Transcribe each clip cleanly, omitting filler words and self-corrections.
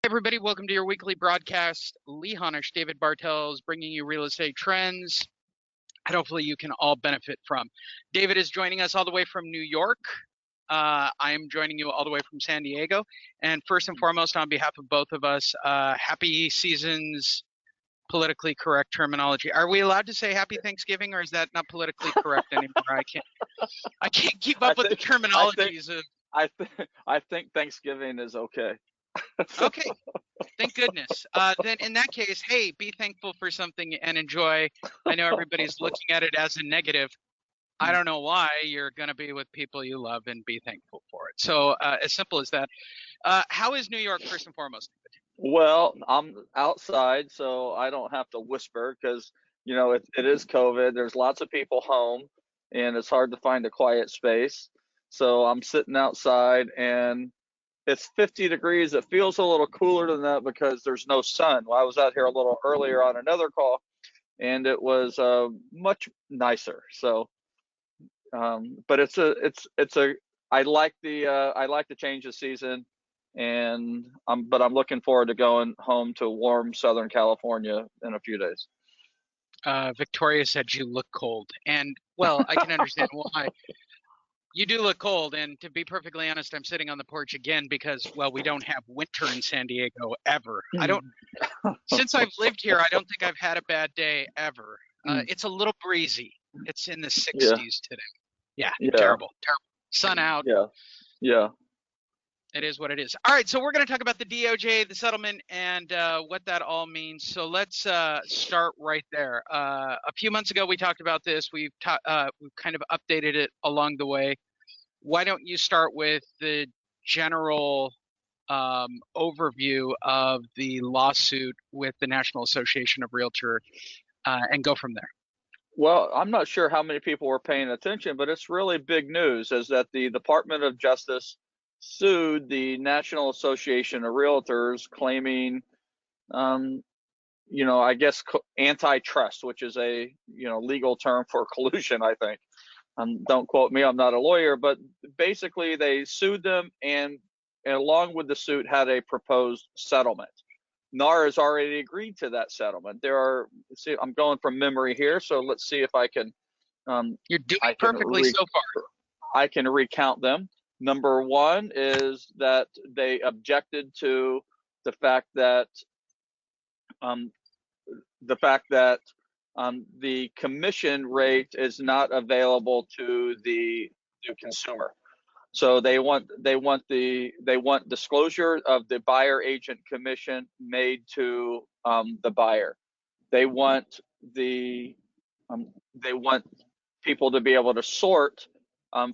Everybody, welcome to your weekly broadcast. Lee Honish, David Bartels, bringing you real estate trends that hopefully you can all benefit from. David is joining us all the way from New York. I am joining you all the way from San Diego. And first and foremost, on behalf of both of us, happy seasons, politically correct terminology. Are we allowed to say happy Thanksgiving, or is that not politically correct anymore? I can't keep up with the terminologies. I think Thanksgiving is okay. Okay, thank goodness. Then in that case, hey, be thankful for something and enjoy. I know everybody's looking at it as a negative. I don't know why. You're going to be with people you love and be thankful for it. So as simple as that. How is New York, first and foremost? Well, I'm outside, so I don't have to whisper because, it is COVID. There's lots of people home, and it's hard to find a quiet space. So I'm sitting outside, and it's 50 degrees. It feels a little cooler than that because there's no sun. Well, I was out here a little earlier on another call, and it was much nicer. So, but I like the change of season, and I'm looking forward to going home to warm Southern California in a few days. Victoria said you look cold, and well, I can understand why. You do look cold, and to be perfectly honest, I'm sitting on the porch again because, well, we don't have winter in San Diego ever. Since I've lived here, I don't think I've had a bad day ever. It's a little breezy. It's in the 60s today. Yeah, terrible. Sun out. Yeah. It is what it is. All right, so we're going to talk about the DOJ, the settlement, and what that all means. So let's start right there. A few months ago, we talked about this. We've kind of updated it along the way. Why don't you start with the general overview of the lawsuit with the National Association of Realtors and go from there? Well, I'm not sure how many people were paying attention, but it's really big news is that the Department of Justice sued the National Association of Realtors claiming, I guess antitrust, which is a, legal term for collusion, I think. Don't quote me, I'm not a lawyer, but basically they sued them and along with the suit had a proposed settlement. NAR has already agreed to that settlement. I'm going from memory here, so let's see if I can. You're doing perfectly so far. I can recount them. Number one is that they objected to the fact that the commission rate is not available to the consumer. So they want disclosure of the buyer agent commission made to the buyer. They want people to be able to sort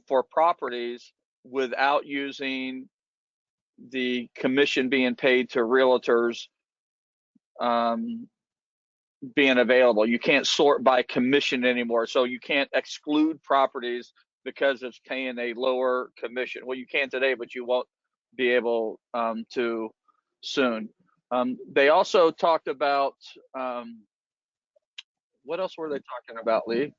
for properties without using the commission being paid to realtors being available. You can't sort by commission anymore, so you can't exclude properties because it's paying a lower commission. Well, you can today, but you won't be able to soon. They also talked about what else were they talking about, Lee?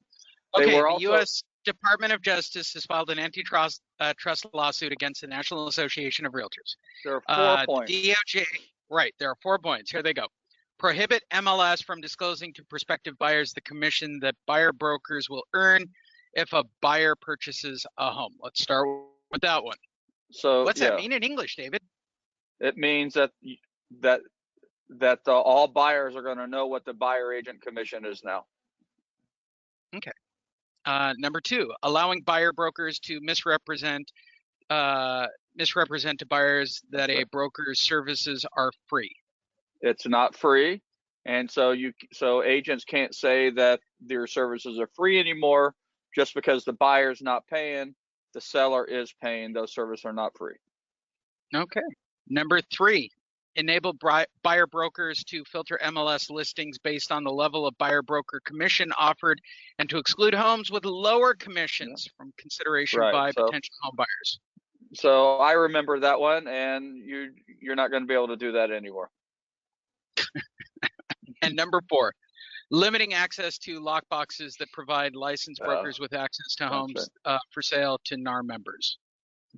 Okay, the U.S. Department of Justice has filed an antitrust trust lawsuit against the National Association of Realtors. There are 4 points. DOJ, right, there are 4 points. Here they go. Prohibit MLS from disclosing to prospective buyers the commission that buyer brokers will earn if a buyer purchases a home. Let's start with that one. So what's that mean in English, David? It means that all buyers are going to know what the buyer agent commission is now. Okay. Number 2, allowing buyer brokers to misrepresent to buyers that a broker's services are free. It's not free, and so agents can't say that their services are free anymore just because the buyer's not paying. The seller is paying. Those services are not free. Okay. Number 3, enable buyer brokers to filter MLS listings based on the level of buyer broker commission offered and to exclude homes with lower commissions from consideration by potential home buyers. So I remember that one, and you're not going to be able to do that anymore. And number 4, limiting access to lockboxes that provide licensed brokers with access to homes for sale to NAR members.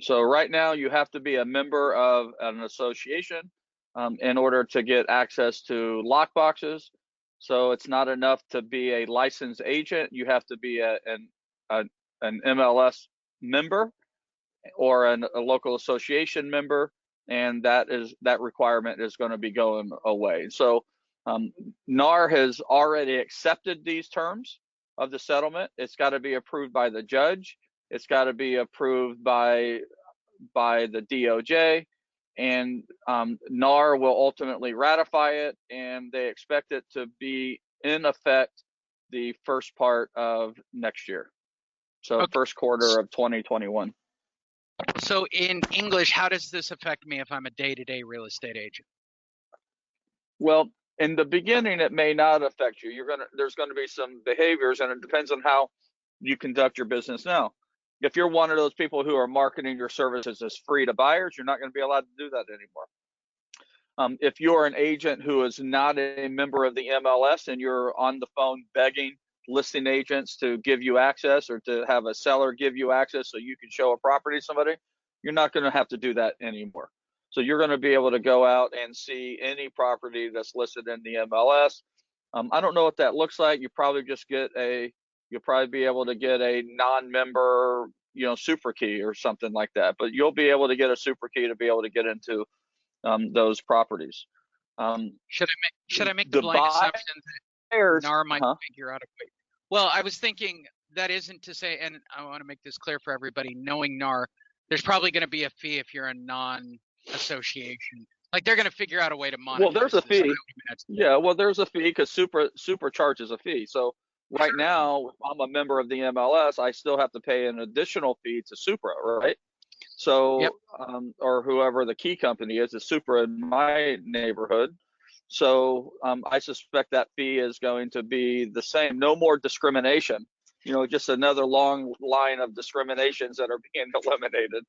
So right now you have to be a member of an association in order to get access to lockboxes. So it's not enough to be a licensed agent. You have to be an MLS member or a local association member, and that requirement is going to be going away. So NAR has already accepted these terms of the settlement. It's got to be approved by the judge. It's got to be approved by the DOJ, and NAR will ultimately ratify it, and they expect it to be in effect the first part of next year. So Okay. first quarter of 2021. So in English, how does this affect me if I'm a day-to-day real estate agent? Well, in the beginning, it may not affect you. There's gonna be some behaviors, and it depends on how you conduct your business now. If you're one of those people who are marketing your services as free to buyers, you're not going to be allowed to do that anymore. If you're an agent who is not a member of the MLS and you're on the phone begging listing agents to give you access or to have a seller give you access so you can show a property to somebody, you're not going to have to do that anymore. So you're going to be able to go out and see any property that's listed in the MLS. I don't know what that looks like. You'll probably be able to get a non-member, super key or something like that. But you'll be able to get a super key to be able to get into those properties. Should I make the blind assumption that NAR might figure out a way? Well, I was thinking that isn't to say, and I want to make this clear for everybody, knowing NAR, there's probably going to be a fee if you're a non-association. Like they're going to figure out a way to monetize. Well, there's a fee. Yeah, well, there's a fee because super charges a fee. So right now, if I'm a member of the MLS, I still have to pay an additional fee to Supra, right? So, yep. Or whoever the key company is Supra in my neighborhood. So I suspect that fee is going to be the same. No more discrimination. Just another long line of discriminations that are being eliminated.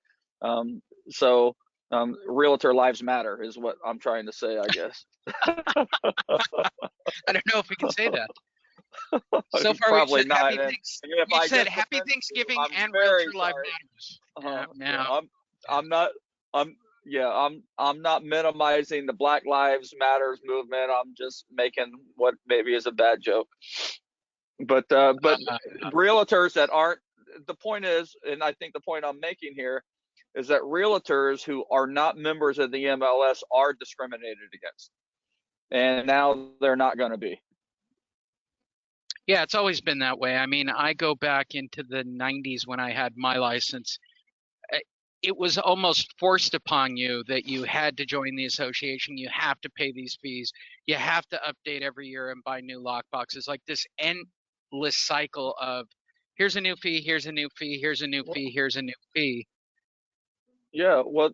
Realtor lives matter is what I'm trying to say, I guess. I don't know if we can say that. So far, probably we said not. We said happy Thanksgiving and Realtor Live Matters. I'm not minimizing the Black Lives Matters movement. I'm just making what maybe is a bad joke. But realtors that aren't, the point is, and I think the point I'm making here is that realtors who are not members of the MLS are discriminated against. And now they're not going to be. Yeah, it's always been that way. I mean, I go back into the 90s when I had my license. It was almost forced upon you that you had to join the association. You have to pay these fees. You have to update every year and buy new lockboxes. Like this endless cycle of here's a new fee, here's a new fee, here's a new fee, here's a new fee. Yeah, well,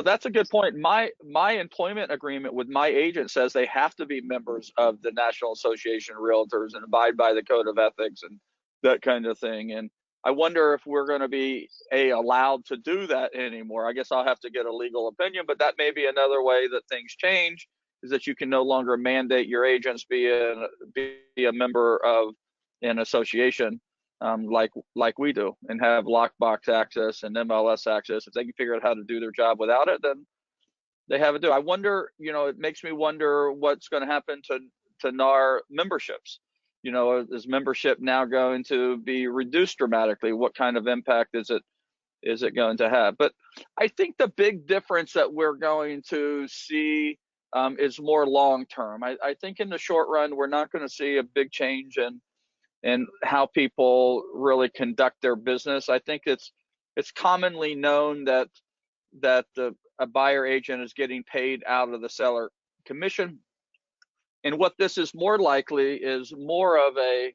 that's a good point. My employment agreement with my agent says they have to be members of the National Association of Realtors and abide by the code of ethics and that kind of thing. And I wonder if we're going to be allowed to do that anymore. I guess I'll have to get a legal opinion, but that may be another way that things change, is that you can no longer mandate your agents be a member of an association. Like we do, and have lockbox access and MLS access. If they can figure out how to do their job without it, then they have it do. I wonder, it makes me wonder what's going to happen to NAR memberships. Is membership now going to be reduced dramatically? What kind of impact is it going to have? But I think the big difference that we're going to see is more long term. I think in the short run, we're not going to see a big change in how people really conduct their business. I think it's commonly known that a buyer agent is getting paid out of the seller commission, and what this is more likely is more of a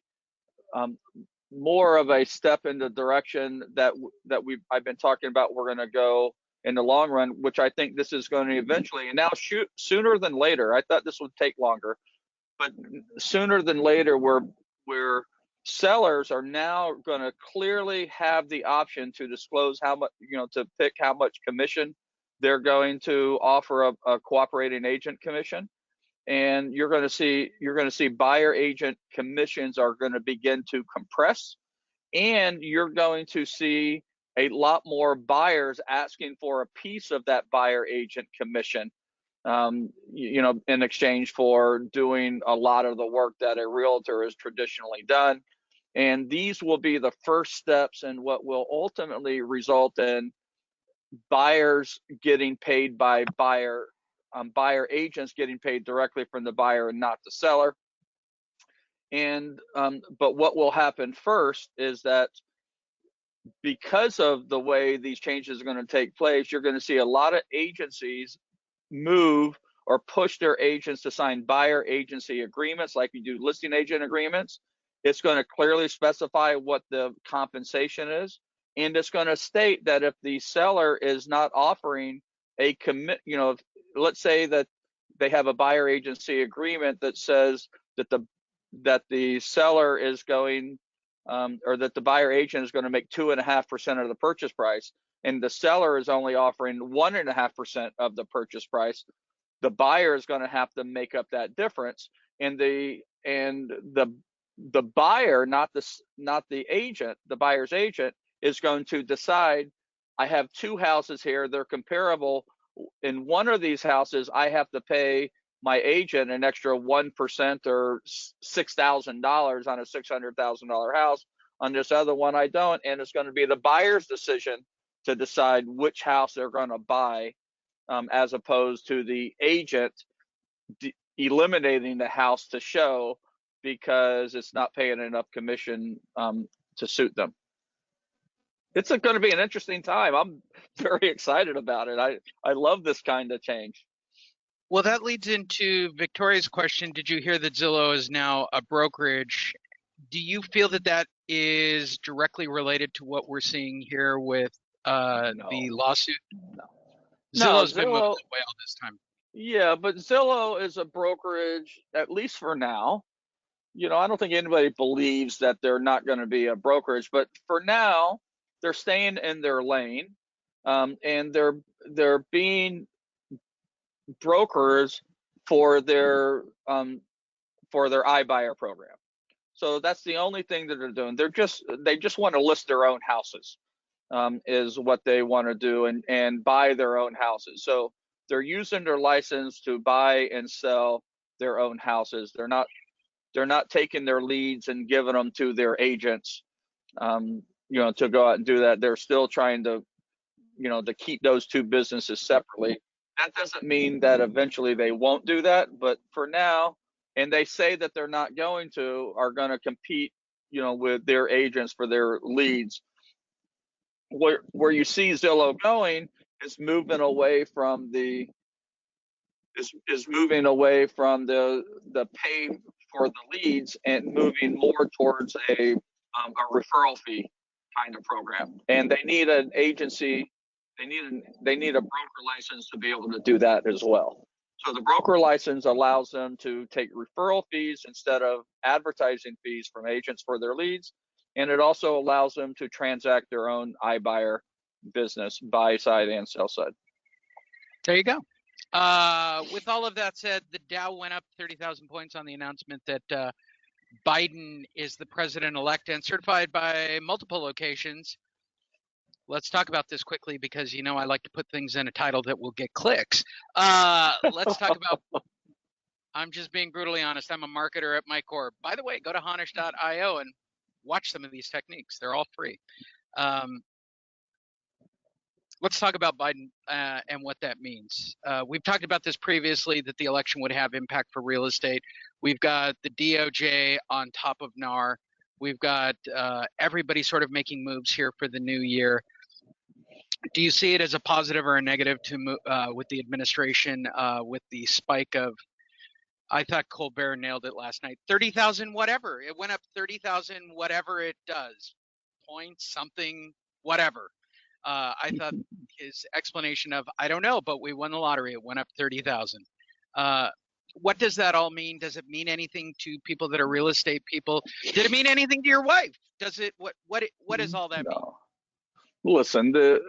step in the direction that I've been talking about. We're going to go in the long run, which I think this is going to eventually, and now sooner than later. I thought this would take longer, but sooner than later, we're sellers are now going to clearly have the option to disclose how much, to pick how much commission they're going to offer a cooperating agent commission. And you're going to see buyer agent commissions are going to begin to compress, and you're going to see a lot more buyers asking for a piece of that buyer agent commission in exchange for doing a lot of the work that a realtor has traditionally done. And these will be the first steps in what will ultimately result in buyers getting paid by buyer agents getting paid directly from the buyer and not the seller. And but what will happen first is that because of the way these changes are going to take place, you're going to see a lot of agencies move or push their agents to sign buyer agency agreements like you do listing agent agreements. It's going to clearly specify what the compensation is, and it's going to state that if the seller is not offering a commit, let's say that they have a buyer agency agreement that says that the seller is going or that the buyer agent is going to make 2.5% of the purchase price, and the seller is only offering 1.5% of the purchase price, the buyer is going to have to make up that difference, and the buyer, not the agent, the buyer's agent is going to decide, I have two houses here, they're comparable. In one of these houses, I have to pay my agent an extra 1% or $6,000 on a $600,000 house. On this other one, I don't, and it's going to be the buyer's decision to decide which house they're going to buy, as opposed to the agent eliminating the house to show because it's not paying enough commission to suit them. It's going to be an interesting time. I'm very excited about it. I love this kind of change. Well, that leads into Victoria's question. Did you hear that Zillow is now a brokerage? Do you feel that that is directly related to what we're seeing here with the lawsuit? No. Zillow's been moving away all this time. Yeah, but Zillow is a brokerage, at least for now. I don't think anybody believes that they're not going to be a brokerage, but for now, they're staying in their lane, and they're being brokers for their iBuyer program. So that's the only thing that they're doing. They just want to list their own houses, is what they want to do, and buy their own houses. So they're using their license to buy and sell their own houses. They're not taking their leads and giving them to their agents, to go out and do that. They're still trying to, to keep those two businesses separately. That doesn't mean that eventually they won't do that, but for now, and they say that they're not going to, are going to compete, with their agents for their leads. Where you see Zillow going is moving away from the pay for the leads and moving more towards a referral fee kind of program. And they need an agency, they need a broker license to be able to do that as well. So the broker license allows them to take referral fees instead of advertising fees from agents for their leads. And it also allows them to transact their own iBuyer business, buy side and sell side. There you go. With all of that said, the Dow went up 30,000 points on the announcement that Biden is the president-elect and certified by multiple locations. Let's talk about this quickly because, I like to put things in a title that will get clicks. Let's talk about, I'm just being brutally honest, I'm a marketer at my core. By the way, go to honish.io and watch some of these techniques. They're all free. Let's talk about Biden and what that means. We've talked about this previously, that the election would have impact for real estate. We've got the DOJ on top of NAR. We've got everybody sort of making moves here for the new year. Do you see it as a positive or a negative with the administration, with the spike of, I thought Colbert nailed it last night, 30,000 whatever. It went up 30,000 whatever it does, points, something, whatever. I thought his explanation of, I don't know, but we won the lottery. It went up 30,000. What does that all mean? Does it mean anything to people that are real estate people? Did it mean anything to your wife? Does it? What does all that mean? Listen, the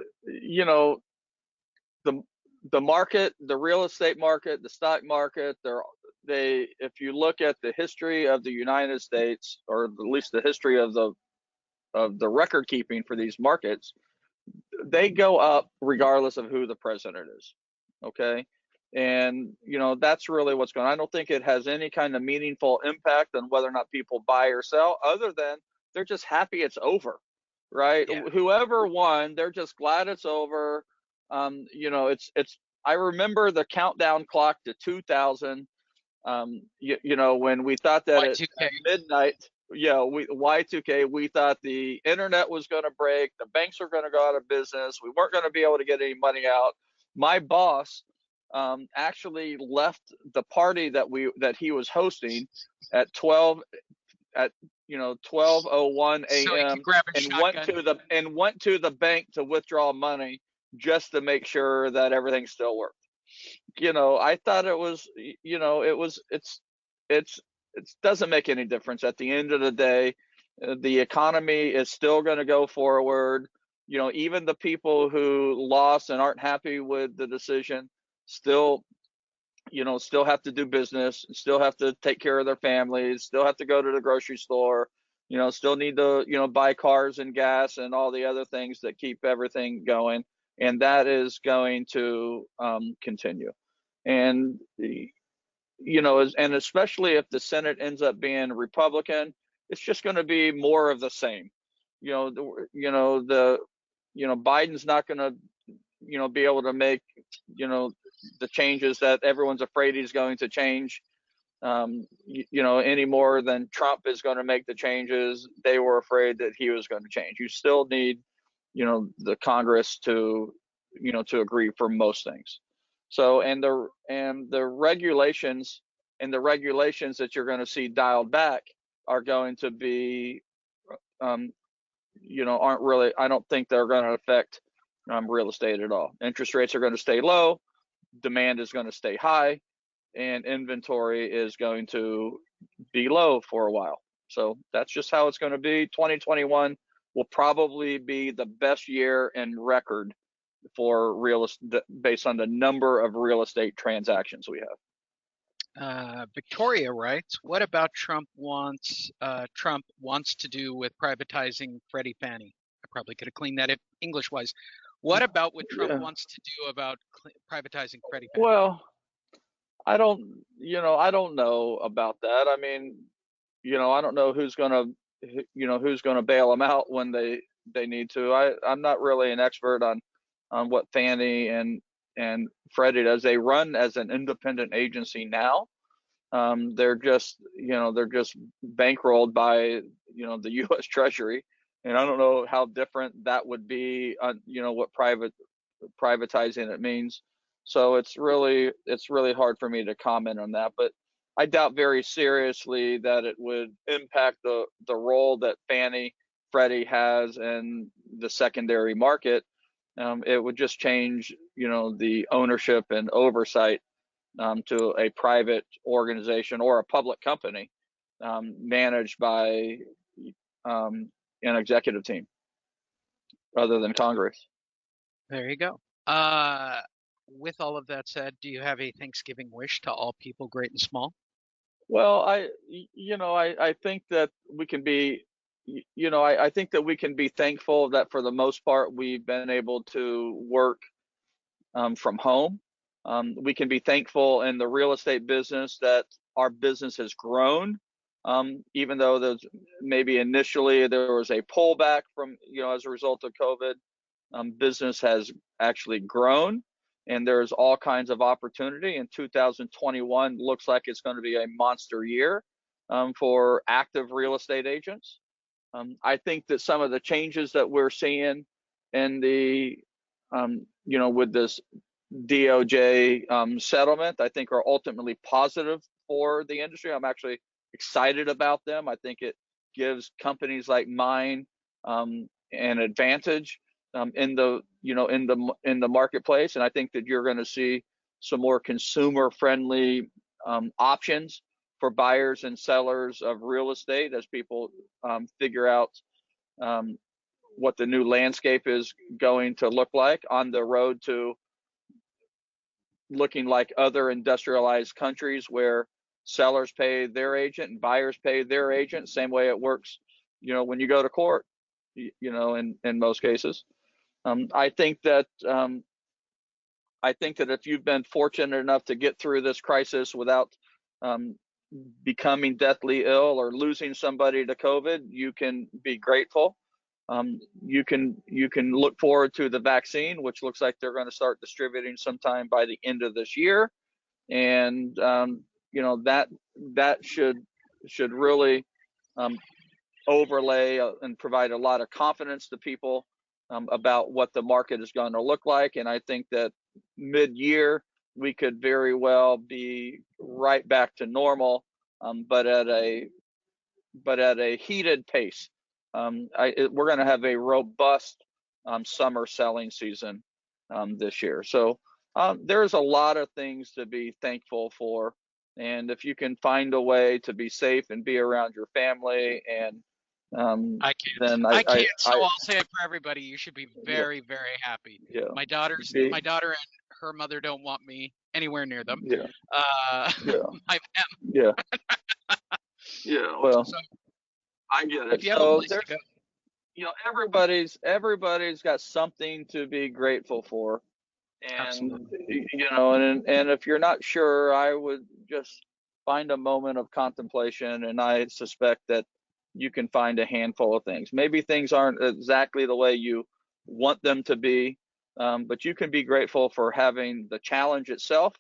market, the real estate market, the stock market, if you look at the history of the United States, or at least the history of the record keeping for these markets, they go up regardless of who the president is. Okay. And, that's really what's going on. I don't think it has any kind of meaningful impact on whether or not people buy or sell, other than they're just happy it's over, right? Yeah. Whoever won, they're just glad it's over. I remember the countdown clock to 2000, when we thought that at Y2K. midnight, Y2K, we thought the internet was going to break, the banks were going to go out of business, we weren't going to be able to get any money out. My boss actually left the party that he was hosting at 12:01 So he a.m. could grab a and went shotgun. to the bank to withdraw money just to make sure that everything still worked. I thought it was, it's it doesn't make any difference at the end of the day. The economy is still going to go forward. Even the people who lost and aren't happy with the decision still still have to do business, still have to take care of their families, still have to go to the grocery store, still need to, buy cars and gas and all the other things that keep everything going. And that is going to continue. And, and especially if the Senate ends up being Republican, it's just going to be more of the same. Biden's not going to, be able to make, the changes that everyone's afraid he's going to change, any more than Trump is going to make the changes they were afraid that he was going to change. You still need, the Congress to, to agree for most things. So, and the regulations that you're going to see dialed back are going to be, aren't really, I don't think they're going to affect real estate at all. Interest rates are going to stay low, demand is going to stay high, and inventory is going to be low for a while. So that's just how it's going to be. 2021 will probably be the best year in record for real estate based on the number of real estate transactions we have. Victoria writes, what about Trump wants to do with privatizing Freddie Fannie? I probably could have cleaned that English wise. What about what Trump wants to do about privatizing Freddie Fannie? Well, I don't know about that. I mean, I don't know who's gonna bail them out when they need to. I'm not really an expert on what Fannie and Freddie does. They run as an independent agency now. They're just bankrolled by the U.S. Treasury, and I don't know how different that would be on what privatizing it means. So it's really hard for me to comment on that, but I doubt very seriously that it would impact the role that Fannie Freddie has in the secondary market. It would just change the ownership and oversight to a private organization or a public company managed by an executive team other than Congress. There you go. With all of that said, do you have a Thanksgiving wish to all people, great and small? Well, I think that we can be, I think that we can be thankful that for the most part we've been able to work from home. We can be thankful in the real estate business that our business has grown, even though there's maybe initially there was a pullback from, as a result of COVID. Business has actually grown, and there's all kinds of opportunity. And 2021 looks like it's going to be a monster year for active real estate agents. I think that some of the changes that we're seeing in the, with this DOJ settlement, I think are ultimately positive for the industry. I'm actually excited about them. I think it gives companies like mine an advantage in the marketplace, and I think that you're going to see some more consumer friendly options for buyers and sellers of real estate as people figure out what the new landscape is going to look like on the road to looking like other industrialized countries where sellers pay their agent and buyers pay their agent, same way it works when you go to court, in most cases. I think that I think that if you've been fortunate enough to get through this crisis without becoming deathly ill or losing somebody to COVID, you can be grateful. You can look forward to the vaccine, which looks like they're going to start distributing sometime by the end of this year, and that should really overlay and provide a lot of confidence to people about what the market is going to look like. And I think that mid-year we could very well be right back to normal, but at a heated pace. We're going to have a robust summer selling season this year. So there's a lot of things to be thankful for. And if you can find a way to be safe and be around your family, and I can't. then I can't. So I'll say it for everybody. You should be very, yeah, very happy. yeah, My daughter and her mother don't want me anywhere near them. yeah, yeah, My yeah, yeah. Well, so I get if it. you have a So place to go, everybody's got something to be grateful for. And absolutely. and if you're not sure, I would just find a moment of contemplation, and I suspect that you can find a handful of things. Maybe things aren't exactly the way you want them to be, but you can be grateful for having the challenge itself,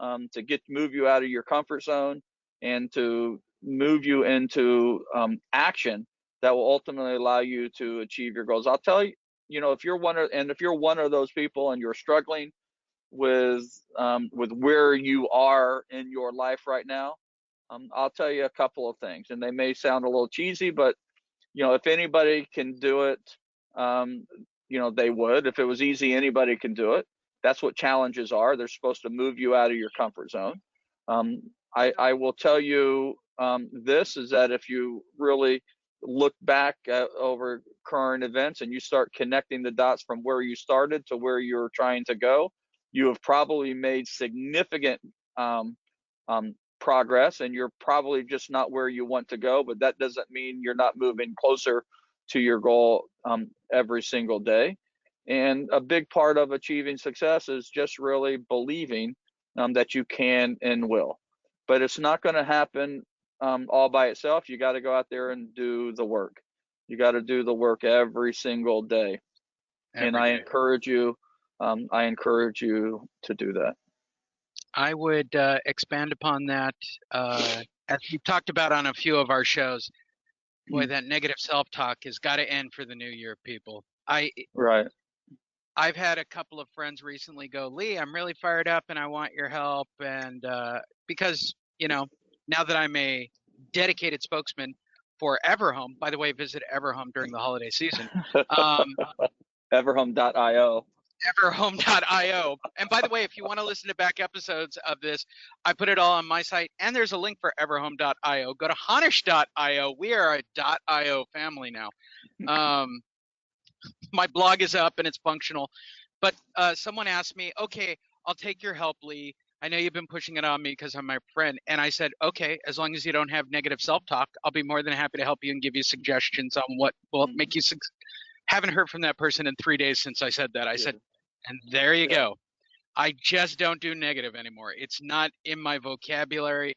to move you out of your comfort zone and to move you into action that will ultimately allow you to achieve your goals. I'll tell you, if you're one of those people and you're struggling with where you are in your life right now, I'll tell you a couple of things, and they may sound a little cheesy, but if anybody can do it, they would. If it was easy, anybody can do it. That's what challenges are. They're supposed to move you out of your comfort zone. I will tell you this is that if you really look back over current events and you start connecting the dots from where you started to where you're trying to go, you have probably made significant progress, and you're probably just not where you want to go, but that doesn't mean you're not moving closer to your goal every single day. And a big part of achieving success is just really believing that you can and will. But it's not going to happen all by itself. You got to go out there and do the work. You got to do the work every single day. And I encourage you to do that. I would expand upon that. As we've talked about on a few of our shows, boy, that negative self-talk has got to end for the new year, people. Right. I've had a couple of friends recently go, Lee, I'm really fired up and I want your help. And because, now that I'm a dedicated spokesman for Everhome, by the way, visit Everhome during the holiday season. Everhome.io. Everhome.io. And by the way, if you want to listen to back episodes of this, I put it all on my site, and there's a link for Everhome.io. Go to Honish.io. We are a .io family now. My blog is up and it's functional. But someone asked me, okay, I'll take your help, Lee. I know you've been pushing it on me because I'm my friend. And I said, okay, as long as you don't have negative self-talk, I'll be more than happy to help you and give you suggestions on what will make you haven't heard from that person in 3 days since I said that. I said, and there you go. I just don't do negative anymore. It's not in my vocabulary.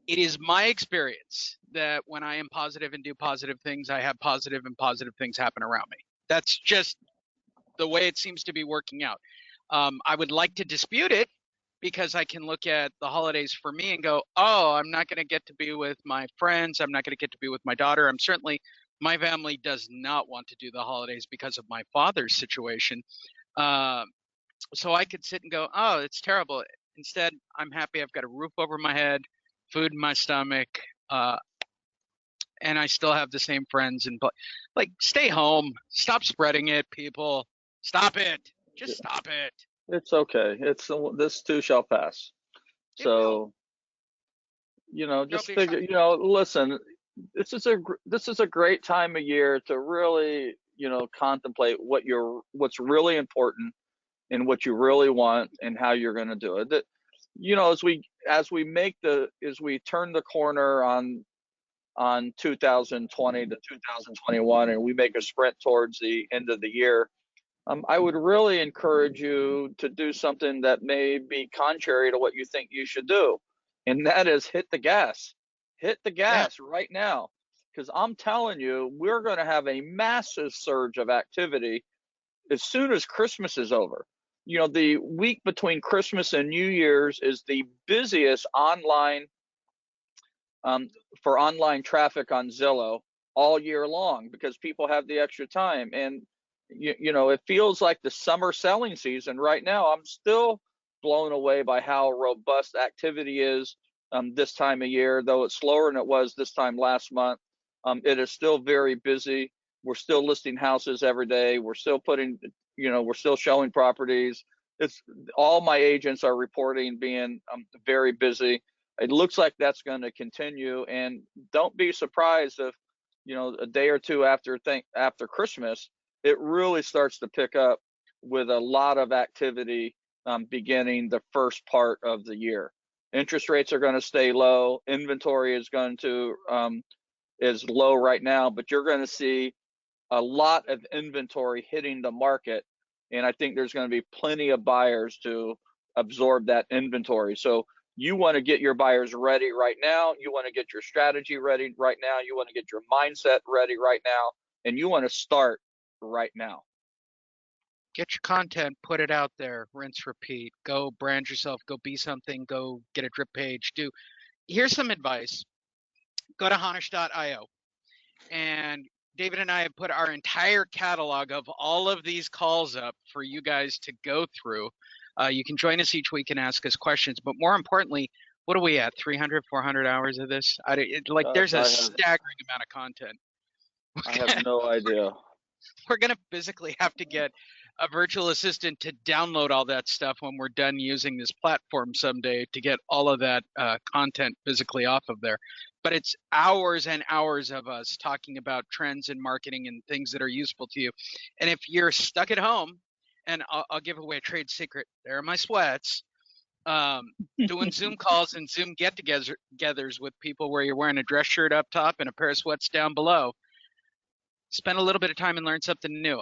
It is my experience that when I am positive and do positive things, I have positive and positive things happen around me. That's just the way it seems to be working out. I would like to dispute it because I can look at the holidays for me and go, oh, I'm not going to get to be with my friends. I'm not going to get to be with my daughter. My family does not want to do the holidays because of my father's situation. So I could sit and go, oh, it's terrible. Instead, I'm happy I've got a roof over my head, food in my stomach, and I still have the same friends. And like, stay home. Stop spreading it, people. Stop it. Just stop it. It's okay. This too shall pass. So, just figure. Listen. This is a great time of year to really, contemplate what's really important and what you really want and how you're going to do it. That, as we turn the corner on 2020 to 2021, and we make a sprint towards the end of the year, I would really encourage you to do something that may be contrary to what you think you should do, and that is hit the gas. Hit the Yeah. gas right now, because I'm telling you, we're going to have a massive surge of activity as soon as Christmas is over. You know, the week between Christmas and New Year's is the busiest online um, for online traffic on Zillow all year long, because people have the extra time. And you know, it feels like the summer selling season right now. I'm still blown away by how robust activity is this time of year, though it's slower than it was this time last month. It is still very busy. We're still listing houses every day. We're still putting, you know, we're still showing properties. It's all my agents are reporting being very busy. It looks like that's going to continue, and don't be surprised if, you know, a day or two after Christmas, it really starts to pick up with a lot of activity beginning the first part of the year. Interest rates are going to stay low. Inventory is going to is low right now, but you're going to see a lot of inventory hitting the market, and I think there's going to be plenty of buyers to absorb that inventory. So you want to get your buyers ready right now. You want to get your strategy ready right now. You want to get your mindset ready right now, and you want to start right now. Get your content, put it out there, rinse, repeat. Go brand yourself, go be something, go get a drip page. Here's some advice. Go to Honish.io, and David and I have put our entire catalog of all of these calls up for you guys to go through. You can join us each week and ask us questions, but more importantly, what are we at? 300, 400 hours of this? There's a staggering amount of content. I have no idea. We're going to physically have to get a virtual assistant to download all that stuff when we're done using this platform someday to get all of that content physically off of there. But it's hours and hours of us talking about trends in marketing and things that are useful to you. And if you're stuck at home, and I'll give away a trade secret, there are my sweats, doing Zoom calls and Zoom get-togethers with people where you're wearing a dress shirt up top and a pair of sweats down below. Spend a little bit of time and learn something new.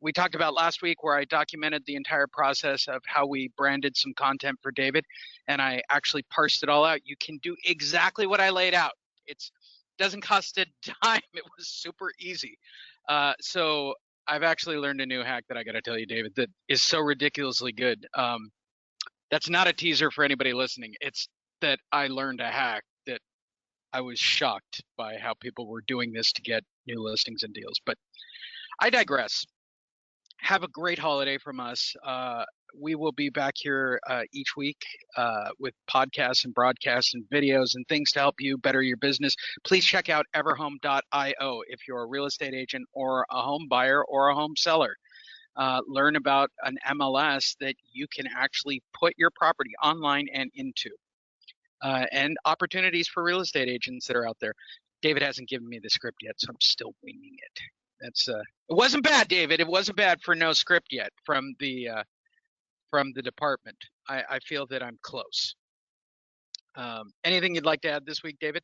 We talked about last week where I documented the entire process of how we branded some content for David, and I actually parsed it all out. You can do exactly what I laid out. It doesn't cost a dime. It was super easy. So I've actually learned a new hack that I got to tell you, David, that is so ridiculously good. That's not a teaser for anybody listening. It's that I learned a hack that I was shocked by how people were doing this to get new listings and deals. But I digress. Have a great holiday from us. We will be back here each week with podcasts and broadcasts and videos and things to help you better your business. Please check out everhome.io if you're a real estate agent or a home buyer or a home seller. Learn about an MLS that you can actually put your property online and into. And opportunities for real estate agents that are out there. David hasn't given me the script yet, so I'm still winging it. That's it wasn't bad, David. It wasn't bad for no script yet from the department. I feel that I'm close. Anything you'd like to add this week, David?